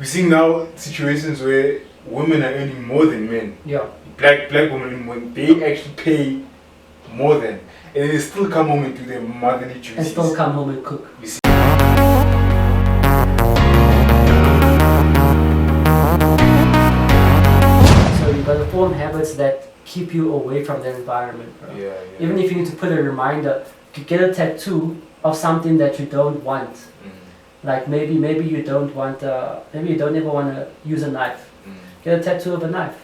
we're seeing now situations where women are earning more than men. Yeah. Black women, when they actually pay more than, and they still come home and do their motherly duties. And still come home and cook. You see. So you gotta form habits that keep you away from that environment, bro. Yeah. Even if you need to put a reminder, to get a tattoo of something that you don't want. Like maybe you don't want, maybe you don't ever want to use a knife. Get a tattoo of a knife.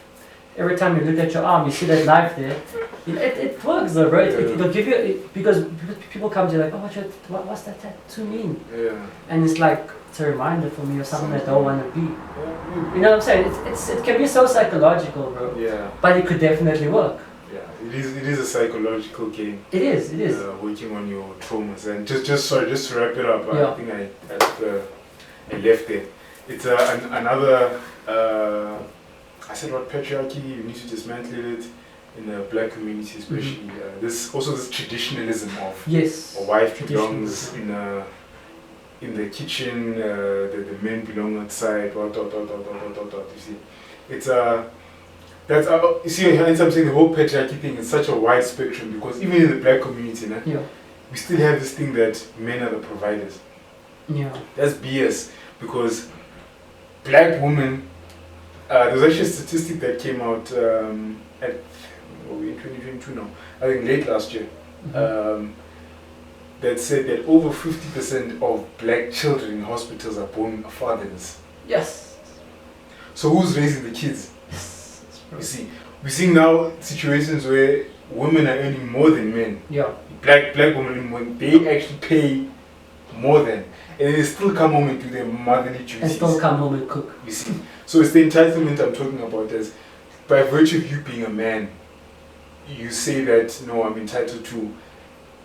Every time you look at your arm, you see that knife there. It works though, bro. It'll give you, because people come to you like, oh, what's that tattoo mean? Yeah. And it's like, it's a reminder for me of something I don't want to be. You know what I'm saying? It can be so psychological, bro. Yeah. But it could definitely work. Yeah. It is a psychological game. It is. Working on your traumas. And just to wrap it up, Yeah. I think I left there. It's another. I said about patriarchy, you need to dismantle it in the black community, especially. This traditionalism of Yes. a wife belongs in the kitchen, the men belong outside. You see, it's you see, hence I'm saying the whole patriarchy thing is such a wide spectrum, because even in the black community, we still have this thing that men are the providers. Yeah. That's BS, because black women. There was actually a statistic that came out in 2022 now, I think late last year, that said that over 50% of black children in hospitals are born fatherless. Yes. So who's raising the kids? You see, we're seeing now situations where women are earning more than men. Yeah. Black women, when they actually pay more than, and they still come home and do their motherly duties. And still come home and cook. You see. So it's the entitlement I'm talking about, as by virtue of you being a man, you say that, no, I'm entitled to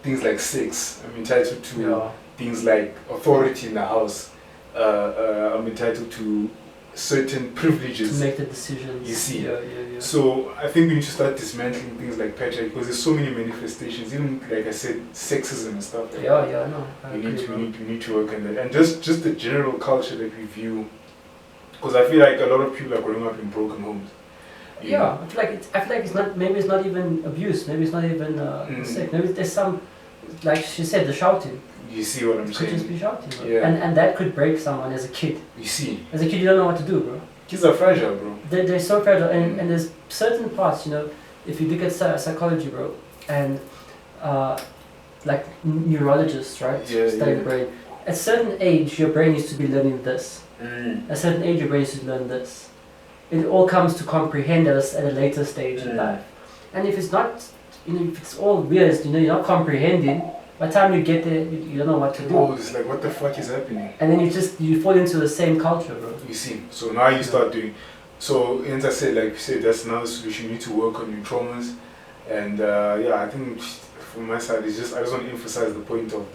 things like sex, I'm entitled to things like authority in the house, I'm entitled to certain privileges. To make the decisions. You see. Yeah. So I think we need to start dismantling things like patriarchy, because there's so many manifestations, even like I said, sexism and stuff like that. Yeah, no. We need to work on that. And just the general culture that we view. Because I feel like a lot of people are growing up in broken homes. Yeah, I feel like it's not. Maybe it's not even abuse. Maybe it's not even sick. Maybe there's some, like she said, the shouting. You see what I'm saying? Could just be shouting, bro. Yeah. And that could break someone as a kid. You see. As a kid, you don't know what to do, bro. Kids are fragile, bro. They're so fragile, and there's certain parts, you know, if you look at psychology, bro, and like neurologists, right? Study the brain. At a certain age, your brain needs to be learning this. At a certain age, your brain needs to learn this. It all comes to comprehend us at a later stage in life. And if it's not, you know, if it's all weird, you know, you're not comprehending, by the time you get there, you don't know what to do. Oh, it's like, what the fuck is happening? And then you fall into the same culture, bro. You see, so now you start doing, so as I said, like you said, that's another solution. You need to work on your traumas. And I think from my side, it's just, I just want to emphasize the point of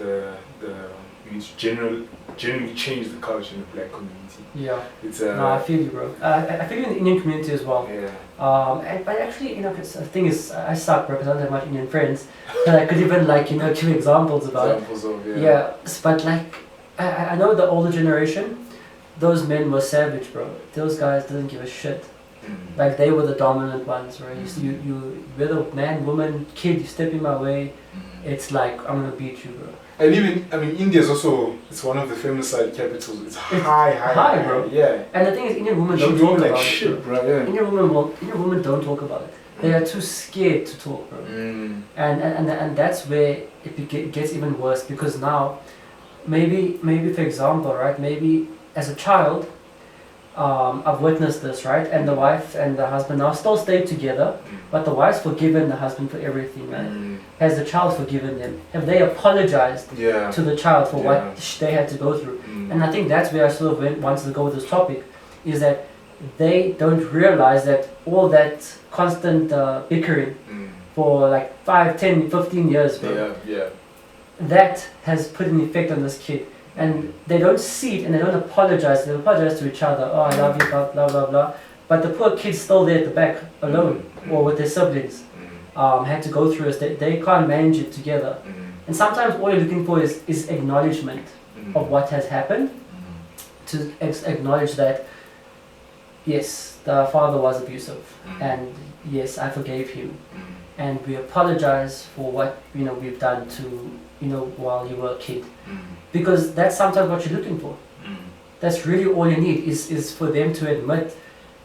we need to generally change the culture in the black community. Yeah. It's no, I feel you, bro. I feel you in the Indian community as well. Yeah. But actually, you know, the thing is, I suck, bro, because I don't have much Indian friends. But I could even, like, you know, give examples about it. Yeah. But like, I know the older generation, those men were savage, bro. Those guys didn't give a shit. Like, they were the dominant ones, right? Whether man, woman, kid, you step in my way, it's like, I'm gonna beat you, bro. And even, I mean, India is also, it's one of the femicide capitals. It's high, bro. Yeah. And the thing is, Indian women don't talk about shit, it, bro. Yeah. Indian women don't talk about it. They are too scared to talk, bro. And that's where it gets even worse, because now, maybe for example, right? Maybe as a child, I've witnessed this, right? And the wife and the husband now still stay together, but the wife's forgiven the husband for everything, right? Has the child forgiven them? Have they apologized to the child for what they had to go through? And I think that's where I sort of wanted to go with this topic, is that they don't realize that all that constant bickering for like 5, 10, 15 years, bro, that has put an effect on this kid. And they don't see it, and they don't apologize. They apologize to each other. Oh, I love you, blah, blah, blah, blah. But the poor kid's still there at the back, alone, or with their siblings. Had to go through this. They can't manage it together. And sometimes all you're looking for is acknowledgement of what has happened. to acknowledge that yes, the father was abusive, and yes, I forgave him, and we apologize for what we've done to while you were a kid, because that's sometimes what you're looking for. That's really all you need is for them to admit,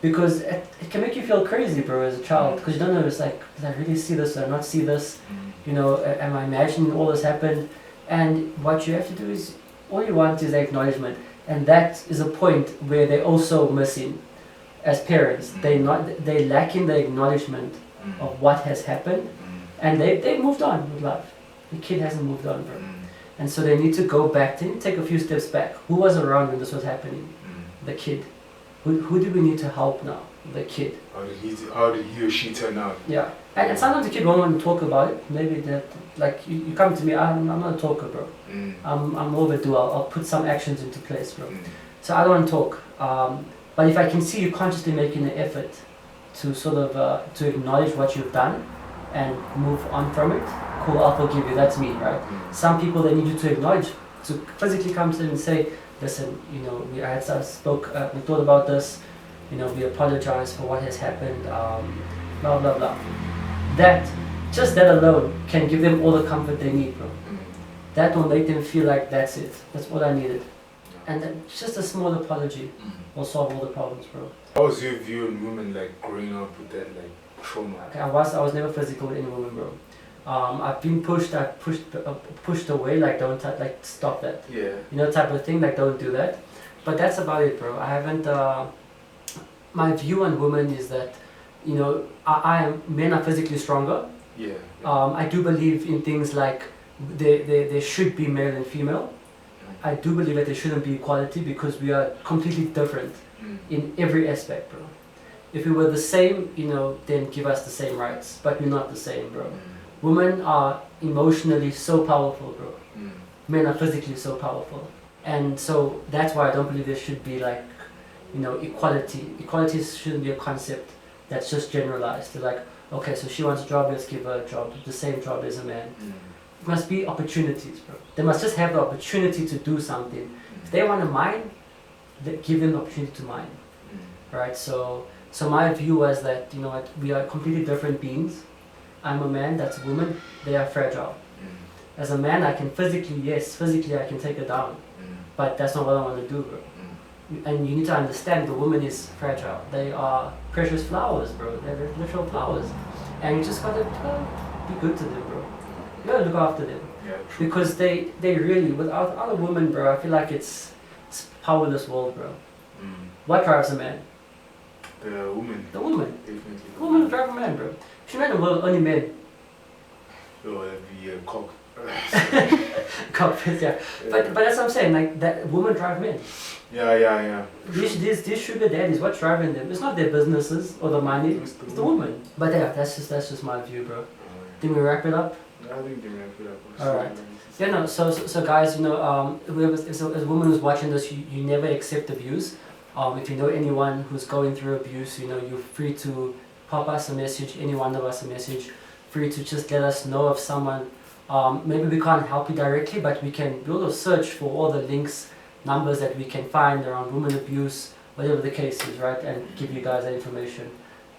because it can make you feel crazy, bro, as a child, because you don't know, it's like, did I really see this or not see this? Am I imagining all this happened? And what you have to do is, all you want is acknowledgement, and that is a point where they're also missing as parents. They lack in the acknowledgement of what has happened, and they moved on with life. The kid hasn't moved on, bro. And so they need to go back, they need to take a few steps back. Who was around when this was happening? The kid. Who do we need to help now? The kid. How did he or she turn out? Yeah. And sometimes the kid won't want to talk about it. Maybe that, like, you come to me, I'm not a talker, bro. I'm more of a doer. I'll put some actions into place, bro. So I don't want to talk. But if I can see you consciously making an effort to sort of, to acknowledge what you've done and move on from it, cool, I'll forgive you, that's me, right? Some people, they need you to acknowledge, to physically come to them and say, listen, we thought about this, we apologize for what has happened, blah, blah, blah. Just that alone can give them all the comfort they need, bro. That will make them feel like that's it, that's all I needed. And then just a small apology will solve all the problems, bro. How was your view on women, like, growing up with that, like, trauma? Okay, I was never physical with any woman, bro. I've been pushed away, like, don't touch, like, stop that. Yeah. Type of thing, like, don't do that. But that's about it, bro. I haven't, my view on women is that, men are physically stronger. Yeah. I do believe in things like there should be male and female. I do believe that there shouldn't be equality, because we are completely different in every aspect, bro. If we were the same, then give us the same rights, but we're not the same, bro. Women are emotionally so powerful, bro. Men are physically so powerful. And so that's why I don't believe there should be, like, equality. Equality shouldn't be a concept that's just generalized. They're like, okay, so she wants a job, let's give her a job, the same job as a man. It must be opportunities, bro. They must just have the opportunity to do something. If they want to mine, give them the opportunity to mine, right? So my view was that, we are completely different beings. I'm a man, that's a woman, they are fragile. As a man, I can physically I can take her down, but that's not what I want to do, bro. And you need to understand the woman is fragile. They are precious flowers, bro. They're literal flowers. And you just gotta be good to them, bro. You gotta look after them. Yeah, true. Because they really, without other women, bro, I feel like it's a powerless world, bro. What drives a man? The woman. The woman. Definitely. The woman drives a man, bro. If you made a world only men. Oh, that'd be a cock. Cockpit, yeah. But that's what I'm saying, like, that women drive men. Yeah. These sugar daddies, what's driving them? It's not their businesses or the money, it's the woman. But yeah, that's just my view, bro. Think we wrap it up? I think we wrap it up. Alright. Yeah, no, so guys, if a woman who's watching this, you never accept abuse. If you know anyone who's going through abuse, you're free to pop us a message, any one of us a message. Free to just let us know of someone. Maybe we can't help you directly, but we'll search for all the links, numbers that we can find around women abuse, whatever the case is, right, and give you guys that information.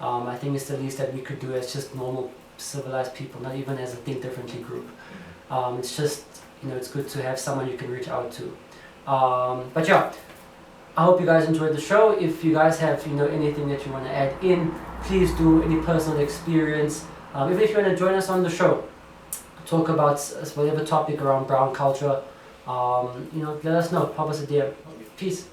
I think it's the least that we could do as just normal, civilized people, not even as a Think Differently group. It's just, it's good to have someone you can reach out to. But yeah, I hope you guys enjoyed the show. If you guys have, anything that you want to add in, please do, any personal experience. Even if you want to join us on the show, talk about whatever topic around brown culture, let us know, pop us a DM. Peace.